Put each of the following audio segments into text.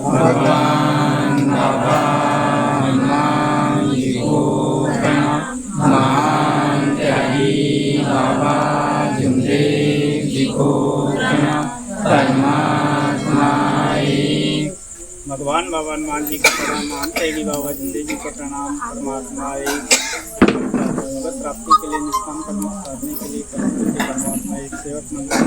भगवान बाबा हनुमान जी को प्रणाम। महान त्यागी बाबा जुमदेव जी को प्रणाम। परमात्मा एक। भगवान बाबा हनुमान जी को प्रणाम। महान त्यागी बाबा जुमदेव जी को प्रणाम। परमात्मा एक। भगवत प्राप्ति के लिए निष्काम कर्म साधने के लिए परमात्मा एक सेवक मंडल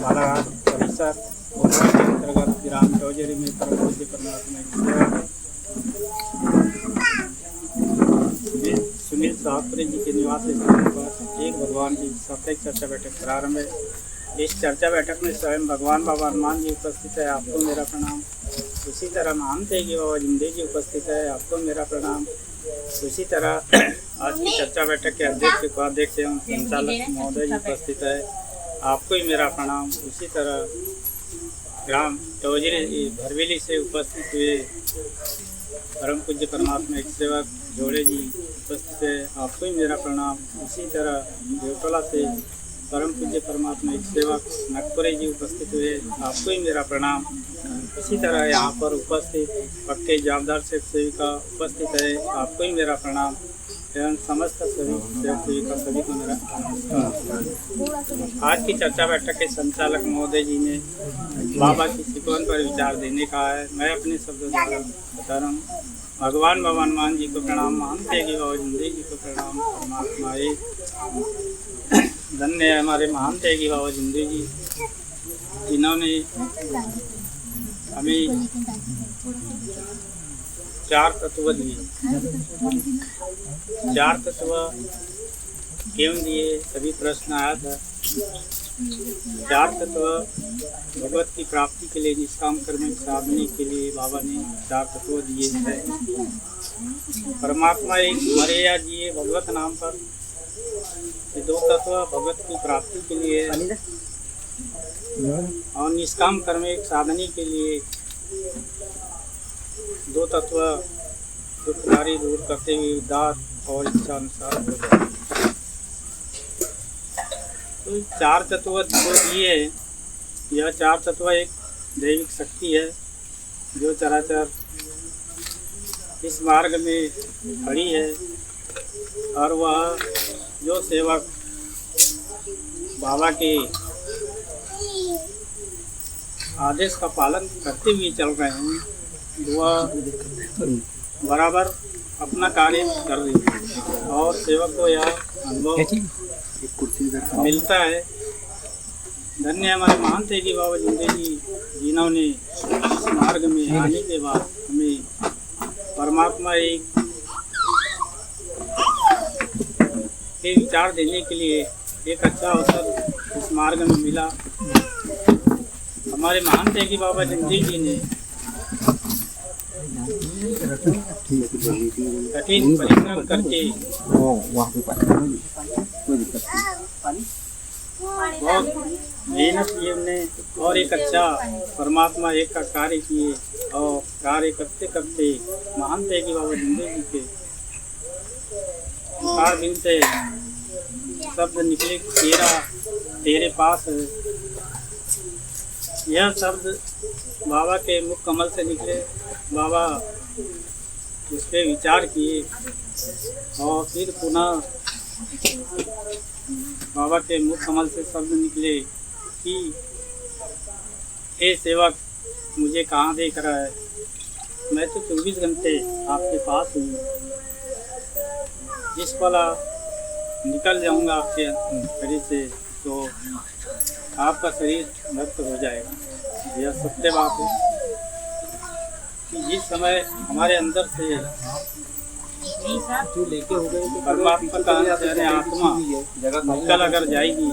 बालाघाट परिसर भोपाल के अंतर्गत ग्राम चौजरी में परम पूज्य परमात्मा एक सेवक सुनील साहपुरी जी के निवास स्थान पर एक भगवान की साप्ताहिक चर्चा बैठक प्रारंभ है। इस चर्चा बैठक में स्वयं भगवान बाबा हनुमान जी उपस्थित है, आपको मेरा प्रणाम। उसी तरह महान त्यागी बाबा जुमदेव जी उपस्थित है, आपको मेरा प्रणाम। उसी तरह आज की चर्चा बैठक के अध्यक्ष उपाध्यक्ष एवं संचालक महोदय जी उपस्थित है, आपको ही मेरा प्रणाम। उसी तरह ग्राम टोजरी भरवेली से उपस्थित हुए परम पूज्य परमात्मा एक सेवक जोड़े जी उपस्थित है, आपको ही मेरा प्रणाम। उसी तरह देवटोला से परम पूज्य परमात्मा एक सेवक नकपुरे जी उपस्थित हुए, आपको ही मेरा प्रणाम। इसी तरह यहाँ पर उपस्थित पक्के जवाबदार सेविका उपस्थित है, आपको ही मेरा प्रणाम एवं समस्त सभी सेवक सेविका सभी को मेरा आज की चर्चा बैठक के संचालक महोदय जी ने बाबा की सिकोन पर विचार देने का है। मैं अपने शब्दों द्वारा बता रहा हूँ। भगवान बाबा हनुमान जी को प्रणाम। महान त्यागी बाबा जुमदेव जी को प्रणाम। परमात्मा एक। धन्य है हमारे महान त्यागी बाबा जुमदेव जी, जिन्होंने हमें चार तत्व दिए। चार तत्व क्यों दिए, सभी प्रश्न आया था। चार तत्व भगवत की प्राप्ति के लिए निष्काम कर्म साधने के लिए बाबा ने चार तत्व दिए हैं। परमात्मा एक मर्यादा दिए भगवत नाम पर। ये दो तत्व भगवत की प्राप्ति के लिए और निष्काम कर्म एक साधने के लिए दो तत्व दुखदारी दूर करते हुए उद्धार और इच्छा अनुसार हो जाए। तो चार तत्व जो दिए, यह चार तत्व एक दैविक शक्ति है जो चराचर इस मार्ग में खड़ी है, और वह जो सेवक बाबा के आदेश का पालन करते हुए चल रहे हैं, वह बराबर अपना कार्य कर रही है और सेवक को यह अनुभव मिलता है। धन्य है हमारे महान त्यागी बाबा जुमदेव जी, जिन्होंने इस मार्ग में आने के बाद हमें परमात्मा एक के विचार देने के लिए एक अच्छा अवसर इस मार्ग में मिला। हमारे महान त्यागी बाबा जुमदेव जी ने कठिन परिश्रम करके बहुत मेहनत की हमने और एक अच्छा परमात्मा एक का कार्य किए, और कार्य करते करते महान त्यागी बाबा जुमदेव जी के बिन से शब्द निकले, तेरे पास है। यह शब्द बाबा के मुख कमल से निकले। बाबा उस पर विचार किए और फिर पुनः बाबा के मुख कमल से शब्द निकले कि हे सेवक, मुझे कहाँ देख रहा है, मैं तो 24 घंटे आपके पास हूँ। जिस पल निकल जाऊँगा आपके शरीर से तो आपका शरीर नष्ट हो जाएगा। यह सत्य बात है कि जिस समय हमारे अंदर से परमात्मा का यानी आत्मा निकल अगर जाएगी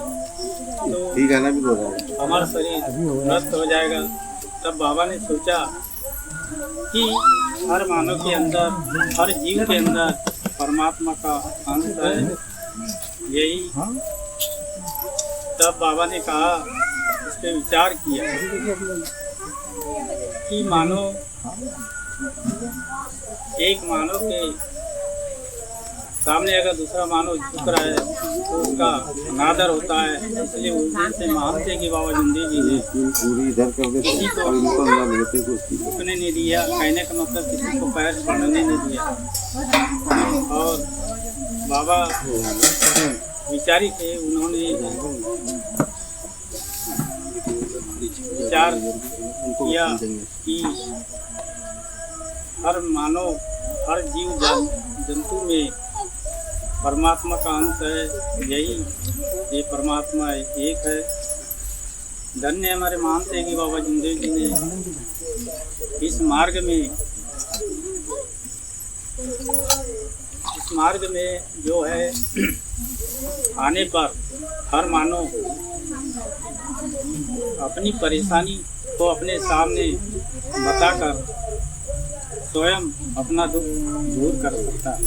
तो हमारा शरीर नष्ट हो जाएगा। तब बाबा ने सोचा कि हर मानव के अंदर, हर जीव के अंदर परमात्मा का अंश है। यही तब बाबा ने कहा, इस पर विचार किया कि एक मानव के सामने अगर दूसरा मानव झुक रहा है तो उसका अनादर होता है। इसलिए उस दिन से मानते कि बाबा जिंदगी जी है, किसी को झुकने नहीं दिया। कहने का मतलब किसी को पैर बढ़ने नहीं दिया। और बाबा विचारी थे, उन्होंने विचार किया कि हर मानव, हर जीव जंतु में परमात्मा का अंश है। ये परमात्मा एक है। धन्य हमारे मानते हैं कि बाबा जिंदगी जी ने इस मार्ग में जो है आने पर हर मानव अपनी परेशानी को अपने सामने बताकर स्वयं अपना दुख दूर कर सकता है।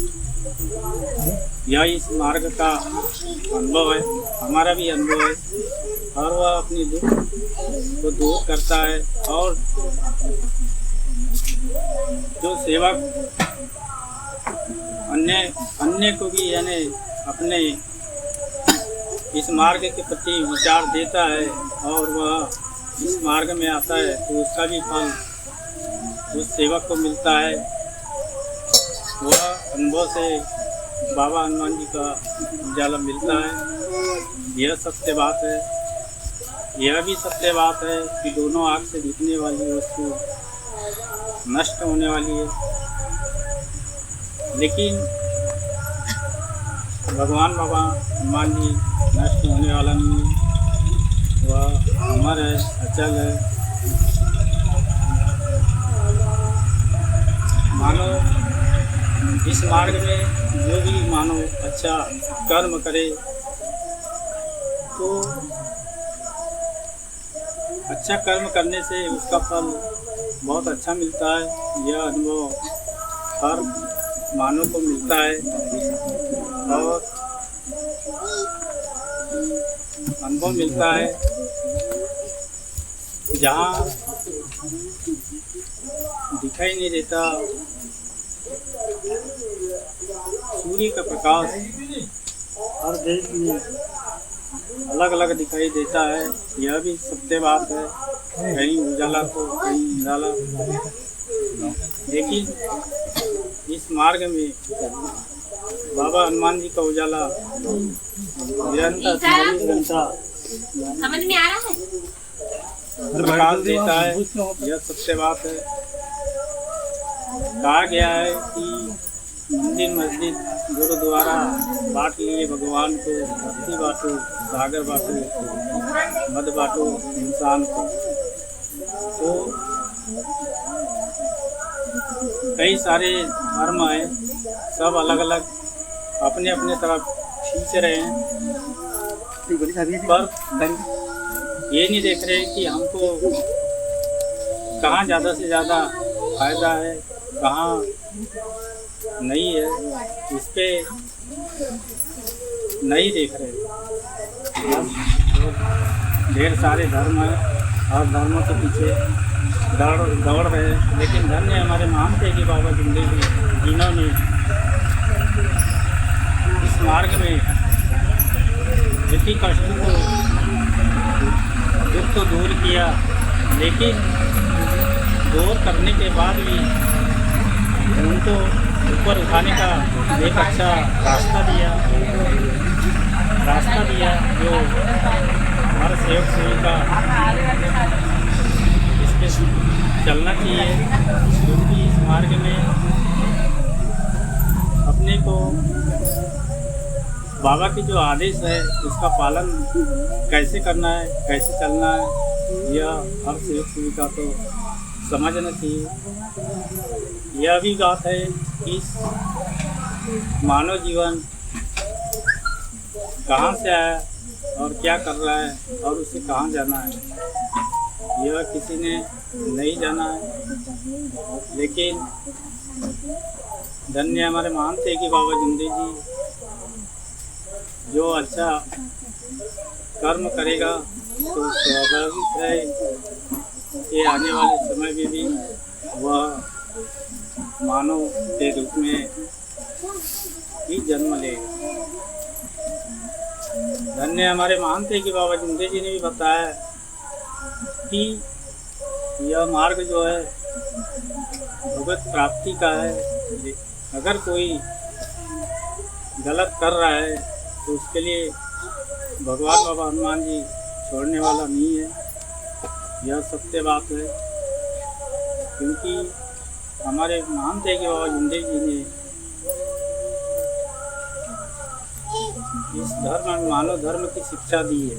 यह इस मार्ग का अनुभव है, हमारा भी अनुभव है। और वह अपनी दुख को दूर करता है। और जो सेवक अन्य को भी यानी अपने इस मार्ग के प्रति विचार देता है और वह इस मार्ग में आता है तो उसका भी फल उस सेवक को मिलता है। वह अनुभव से बाबा हनुमान जी का उजाला मिलता है। यह सत्य बात है। यह भी सत्य बात है कि दोनों आँख से दिखने वाली वस्तु नष्ट होने वाली है, लेकिन भगवान बाबा हनुमान जी नष्ट होने वाला नहीं है। वह अमर है, अचल है। मानो इस मार्ग में जो भी मानो अच्छा कर्म करे तो अच्छा कर्म करने से उसका फल बहुत अच्छा मिलता है। यह अनुभव हर मानव को मिलता है। और अनुभव मिलता है जहाँ दिखाई नहीं देता सूर्य का प्रकाश हर देश में अलग अलग दिखाई देता है। यह भी सत्य बात है। कहीं उजाला तो कहीं अंधाला, लेकिन इस मार्ग में बाबा हनुमान जी का उजाला निरंतर 24 घंटा समझ में आ रहा है, प्रकाश देता है। यह सत्य बात है। कहा गया है कि मंदिर मस्जिद गुरुद्वारा बांट लिए भगवान को, भक्ति बांटो, सागर बांटो, मद बांटो इंसान को। तो कई सारे धर्म हैं, सब अलग अलग अपने अपने तरफ खींच रहे हैं, पर ये नहीं देख रहे कि हमको कहाँ ज़्यादा से ज़्यादा फायदा है, कहाँ नहीं है, इस पे नहीं देख रहे। ढेर सारे धर्म हैं और धर्मों के पीछे दौड़ रहे हैं। लेकिन धन्य हमारे मानते कि बाबा जिंदगी जिन्होंने इस मार्ग में इतनी कष्ट को दुख तो दूर किया, लेकिन दूर करने के बाद भी उनको ऊपर उठाने का एक अच्छा रास्ता दिया जो हमारे सेवक सेविका इस पे चलना चाहिए, क्योंकि इस मार्ग में अपने को बाबा की जो आदेश है उसका पालन कैसे करना है, कैसे चलना है, यह हर सेवक सेविका को समझना चाहिए। यह भी बात है कि मानव जीवन कहाँ से आया और क्या कर रहा है और उसे कहाँ जाना है, यह किसी ने नहीं जाना है। लेकिन धन्य हमारे मानते कि बाबा जिंदगी जी जो अच्छा कर्म करेगा तो स्वाभाविक है कि आने वाले समय में भी वह मानव के रूप में ही जन्म लेगा। धन्य हमारे महानते कि बाबा जिंदे जी ने भी बताया कि यह मार्ग जो है भगवत प्राप्ति का है। अगर कोई गलत कर रहा है तो उसके लिए भगवान बाबा हनुमान जी छोड़ने वाला नहीं है। यह सत्य बात है, क्योंकि हमारे महानते कि बाबा जिंदे जी ने इस धर्म मानव धर्म की शिक्षा दी है।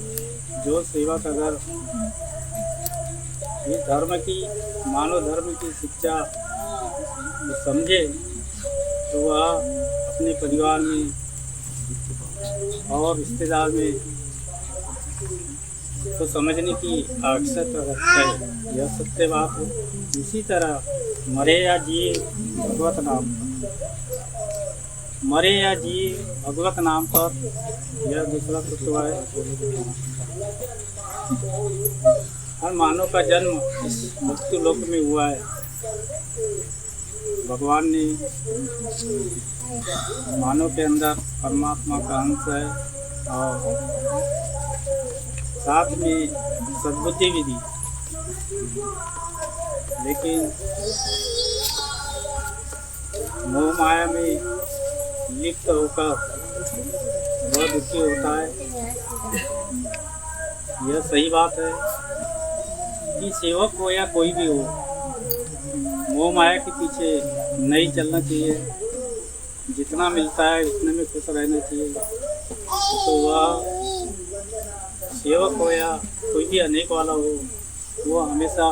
जो सेवक अगर इस धर्म की मानव धर्म की शिक्षा समझे तो वह अपने परिवार में और रिश्तेदार में तो समझने की आवश्यकता रखता है। यह सत्य बात है। इसी तरह मरे या जिए भगवत नाम पर, मरे या जिए भगवत नाम पर, यह दूसरा तत्व है। हर मानव का जन्म इस मृत्यु लोक में हुआ है। भगवान ने मानव के अंदर परमात्मा का अंश है और साथ में सद्बुद्धि भी दी, लेकिन मोह माया में लिप्त होकर वह दुखी होता है। यह सही बात है कि सेवक हो या कोई भी हो, मोह माया के पीछे नहीं चलना चाहिए। जितना मिलता है उतने में खुश रहना चाहिए। तो वह सेवक हो या कोई भी अनेक वाला हो, वो हमेशा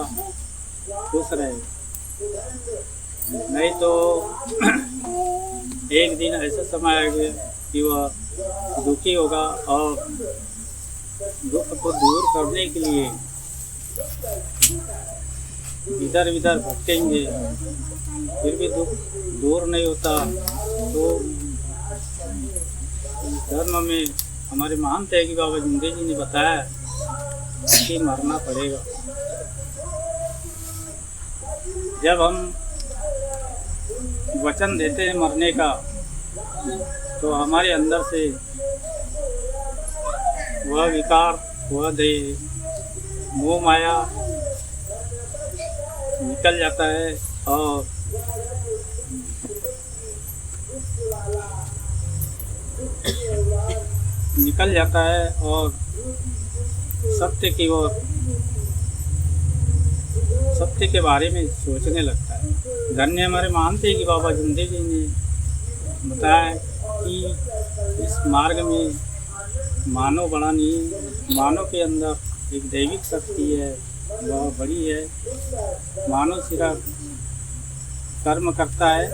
खुश रहे। नहीं तो एक दिन ऐसा समय आएगा कि वह दुखी होगा और दुख को दूर करने के लिए इधर इधर भटकेंगे, फिर भी दुख दूर नहीं होता। तो धर्म में हमारे महानते कि बाबा जिंदे जी ने बताया कि मरना पड़ेगा। जब हम वचन देते हैं मरने का, तो हमारे अंदर से वह विकार, वह देह, मोह माया निकल जाता है और सत्य की ओर, सत्य के बारे में सोचने लगता है। धन्य हमारे मानते कि बाबा जिंदे जी ने बताया कि इस मार्ग में मानव बड़ा नहीं, मानव के अंदर एक दैविक शक्ति है, वह बड़ी है। मानव सिर्फ कर्म करता है,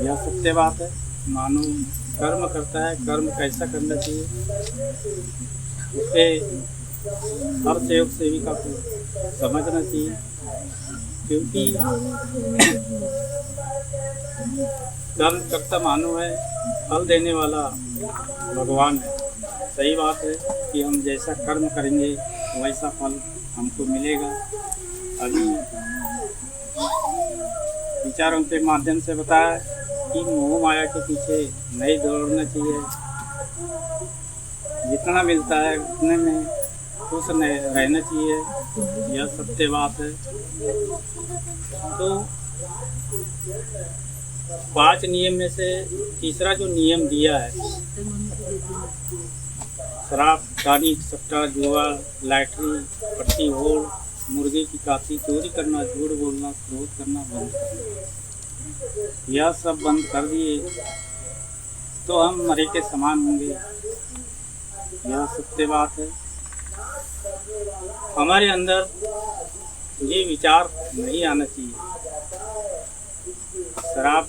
यह सत्य बात है। मानव कर्म करता है, कर्म कैसा करना चाहिए उसे हर सेवक सेविका को समझना चाहिए, क्योंकि कर्म करता मानव है, फल देने वाला भगवान है। सही बात है कि हम जैसा कर्म करेंगे वैसा फल हमको मिलेगा। अभी विचारों के माध्यम से बताया कि मोह माया के पीछे नहीं दौड़ना चाहिए। जितना मिलता है उतने में खुश रहना चाहिए, यह सत्य बात है। तो 5 नियम में से तीसरा जो नियम दिया है, शराब, पानी, सट्टा, जुआ, लैटरी, पट्टी, होड़, मुर्गे की काती, चोरी करना, झूठ बोलना, क्रोध करना बंद करना, यह सब बंद कर दिए तो हम मरे के समान होंगे। यह सत्य बात है। हमारे अंदर ये विचार नहीं आना चाहिए, शराब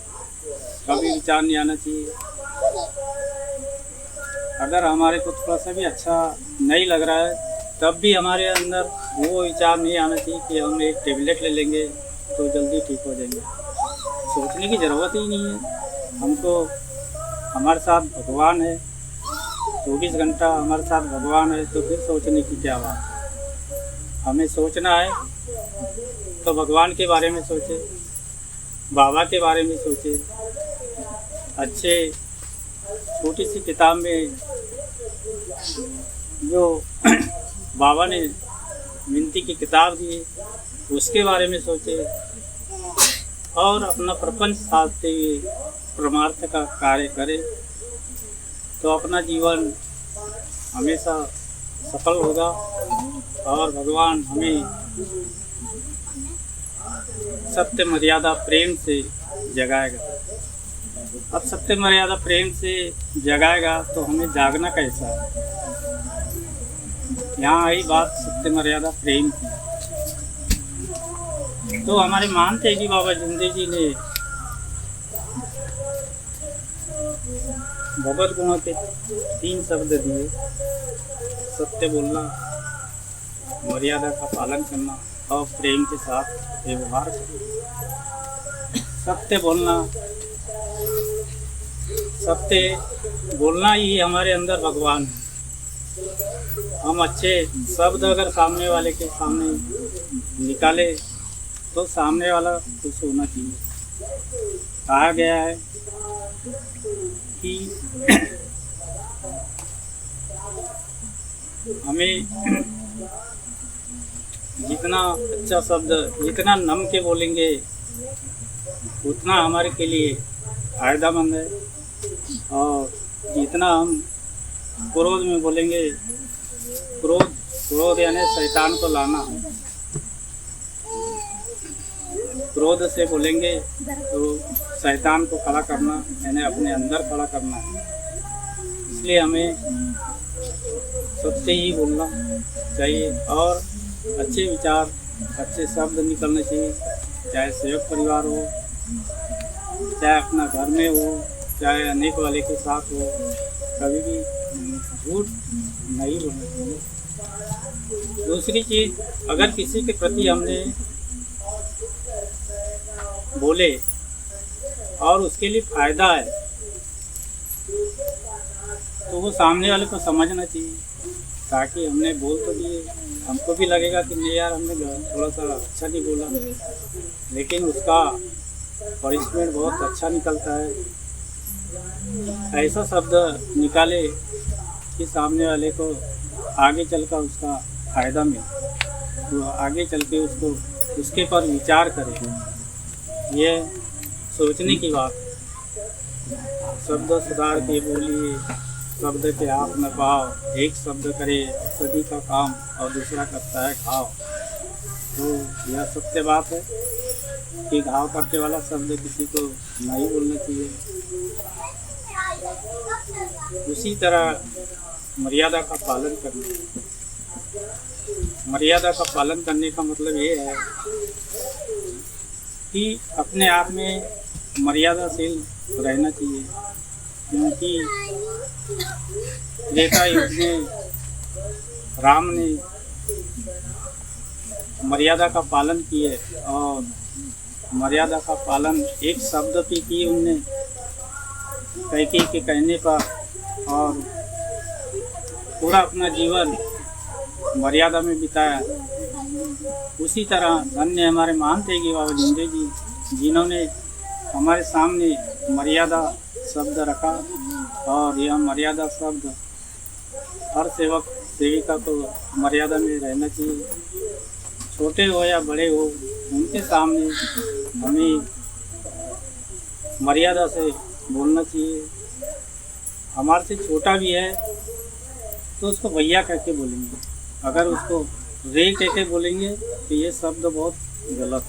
का भी विचार नहीं आना चाहिए। अगर हमारे को थोड़ा सा भी अच्छा नहीं लग रहा है तब भी हमारे अंदर वो विचार नहीं आना चाहिए कि हम एक टेबलेट ले लेंगे तो जल्दी ठीक हो जाएंगे। सोचने की ज़रूरत ही नहीं है। हमको हमारे साथ भगवान है, 24 घंटा हमारे साथ भगवान है, तो फिर सोचने की क्या बात है। हमें सोचना है तो भगवान के बारे में सोचे, बाबा के बारे में सोचे। अच्छे छोटी सी किताब में जो बाबा ने विनती की किताब दी उसके बारे में सोचे और अपना प्रपंच साधते हुए परमार्थ का कार्य करे तो अपना जीवन हमेशा सफल होगा और भगवान हमें सत्य मर्यादा प्रेम से जगाएगा। अब सत्य मर्यादा प्रेम से जगाएगा तो हमें जागना कैसा है। यहाँ आई बात सत्य मर्यादा प्रेम की। तो हमारे मानते कि बाबा जिंदे जी ने भगवत गुणों के 3 शब्द दिए, सत्य बोलना, मर्यादा का पालन करना और प्रेम के साथ व्यवहार करना। सत्य बोलना ही हमारे अंदर भगवान है। हम अच्छे शब्द अगर सामने वाले के सामने निकाले तो सामने वाला खुश होना चाहिए। कहा गया है कि हमें जितना अच्छा शब्द, जितना नम के बोलेंगे उतना हमारे के लिए फायदामंद है, और जितना हम क्रोध में बोलेंगे, क्रोध यानी शैतान को लाना, क्रोध से बोलेंगे तो शैतान को खड़ा करना यानी अपने अंदर खड़ा करना है। इसलिए हमें सत्य ही बोलना चाहिए और अच्छे विचार, अच्छे शब्द निकलने चाहिए, चाहे संयुक्त परिवार हो, चाहे अपना घर में हो, चाहे अनेक वाले के साथ हो, कभी भी झूठ नहीं बोलना चाहिए। दूसरी चीज़, अगर किसी के प्रति हमने बोले और उसके लिए फायदा है तो वो सामने वाले को समझना चाहिए, ताकि हमने बोल तो दिए, हमको भी लगेगा कि नहीं यार हमने थोड़ा सा अच्छा नहीं बोला, लेकिन उसका पनिशमेंट बहुत अच्छा निकलता है। ऐसा शब्द निकाले कि सामने वाले को आगे चलकर उसका फायदा मिले, तो आगे चल के उसके पर विचार करे। ये सोचने की बात। शब्द सुधार के बोलिए, शब्द के आप न पाओ, एक शब्द करे सभी का काम और दूसरा करता है घाव। तो यह सत्य बात है कि घाव करने वाला शब्द किसी को नहीं बोलना चाहिए। उसी तरह मर्यादा का पालन करना। मर्यादा का पालन करने का मतलब ये है कि अपने आप में मर्यादाशील रहना चाहिए, क्योंकि त्रेता युग में राम ने मर्यादा का पालन किए और मर्यादा का पालन एक शब्द पे किए उनने कैकेयी के कहने पर, और पूरा अपना जीवन मर्यादा में बिताया। उसी तरह धन्य हमारे महान तेगी बाबा जिंदे जी, जिन्होंने हमारे सामने मर्यादा शब्द रखा, और यह मर्यादा शब्द हर सेवक सेविका को मर्यादा में रहना चाहिए। छोटे हो या बड़े हो, उनके सामने हमें मर्यादा से बोलना चाहिए। हमारे से छोटा भी है तो उसको भैया कह के बोलेंगे, अगर उसको रे कह के बोलेंगे तो ये शब्द बहुत गलत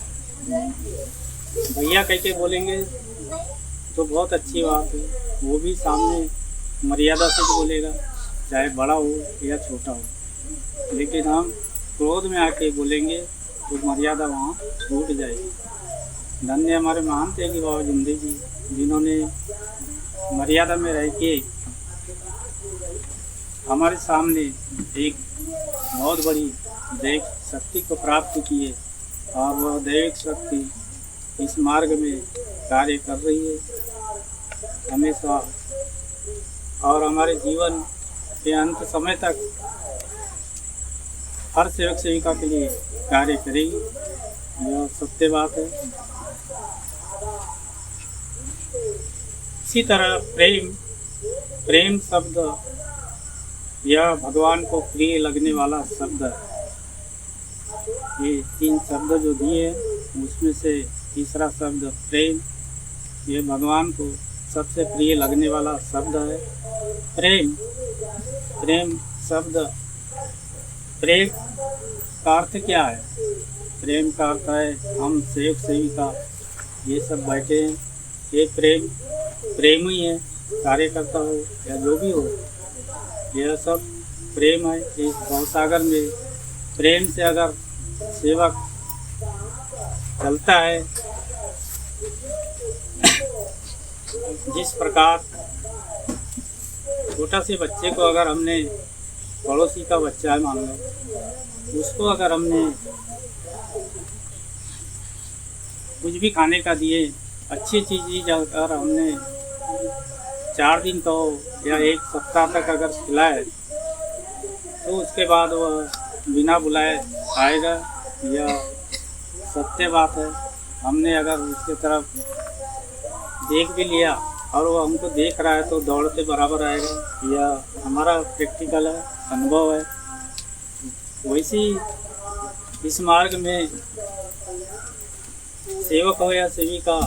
है। भैया कह के बोलेंगे तो बहुत अच्छी बात है, वो भी सामने मर्यादा से बोलेगा, चाहे बड़ा हो या छोटा हो। लेकिन हम क्रोध में आके बोलेंगे तो मर्यादा वहाँ टूट जाएगी। धन्य हमारे महान तेगी बाबा जिंदे जी, जिन्होंने मर्यादा में रह के हमारे सामने एक बहुत बड़ी दैविक शक्ति को प्राप्त किए, और वह दैविक शक्ति इस मार्ग में कार्य कर रही है हमेशा, और हमारे जीवन के अंत समय तक हर सेवक सेविका के लिए कार्य करेगी। यह सत्य बात है। इसी तरह प्रेम शब्द यह भगवान को प्रिय लगने वाला शब्द है। ये 3 शब्द जो दिए उसमें से तीसरा शब्द प्रेम, ये भगवान को सबसे प्रिय लगने वाला शब्द है। प्रेम शब्द, प्रेम का अर्थ क्या है? प्रेम का अर्थ है हम सेवक सेविका ये सब बैठे हैं, ये प्रेम ही है, कार्यकर्ता हो या जो भी हो, यह सब प्रेम है। इस भवसागर में प्रेम से अगर सेवक चलता है, जिस प्रकार छोटा से बच्चे को अगर हमने, पड़ोसी का बच्चा है मान लो, उसको अगर हमने कुछ भी खाने का दिए, अच्छी चीज़ अगर हमने 4 दिन का हो या 1 सप्ताह तक अगर खिलाए, तो उसके बाद वह बिना बुलाए आएगा। यह सत्य बात है। हमने अगर उसके तरफ देख भी लिया और वो हमको देख रहा है तो दौड़ते बराबर आएगा। यह हमारा प्रैक्टिकल है, अनुभव है। वैसे इस मार्ग में सेवक हो या सेविका,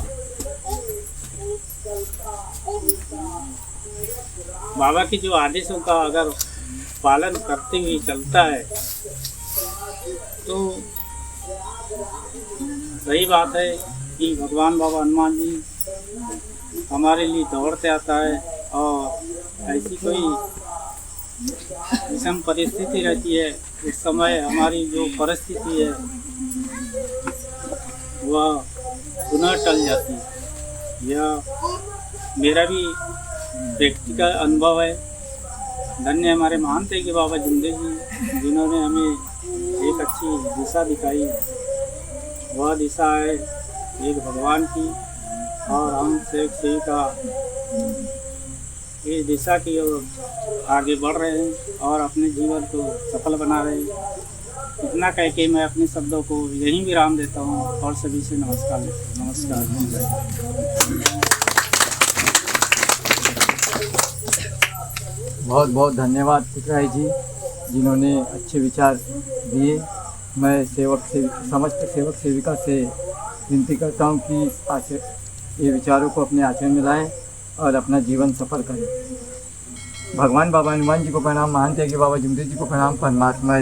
बाबा की जो आदेशों का अगर पालन करते हुए चलता है तो सही बात है कि भगवान बाबा हनुमान जी हमारे लिए दौड़ते आता है। और ऐसी कोई विषम परिस्थिति रहती है, उस समय हमारी जो परिस्थिति है वह पुनः टल जाती है। यह मेरा भी व्यक्तिगत अनुभव है। धन्य हमारे महान थे कि बाबा जिंदे जी, जिन्होंने हमें एक अच्छी दिशा दिखाई। वह दिशा है एक भगवान की, और हम सेवक सेविका इस दिशा की ओर आगे बढ़ रहे हैं और अपने जीवन को सफल बना रहे हैं। इतना कह के मैं अपने शब्दों को यहीं विराम देता हूँ और सभी से नमस्कार लेता हूँ। नमस्कार। बहुत बहुत धन्यवाद पुतराय जी, जिन्होंने अच्छे विचार दिए। मैं समस्त सेवक सेविका से विनती करता हूँ कि ये विचारों को अपने आचरण में लाएं और अपना जीवन सफल करें। भगवान बाबा हनुमान जी को प्रणाम, महान त्यागी बाबा जुमदेव जी को प्रणाम, परमात्मा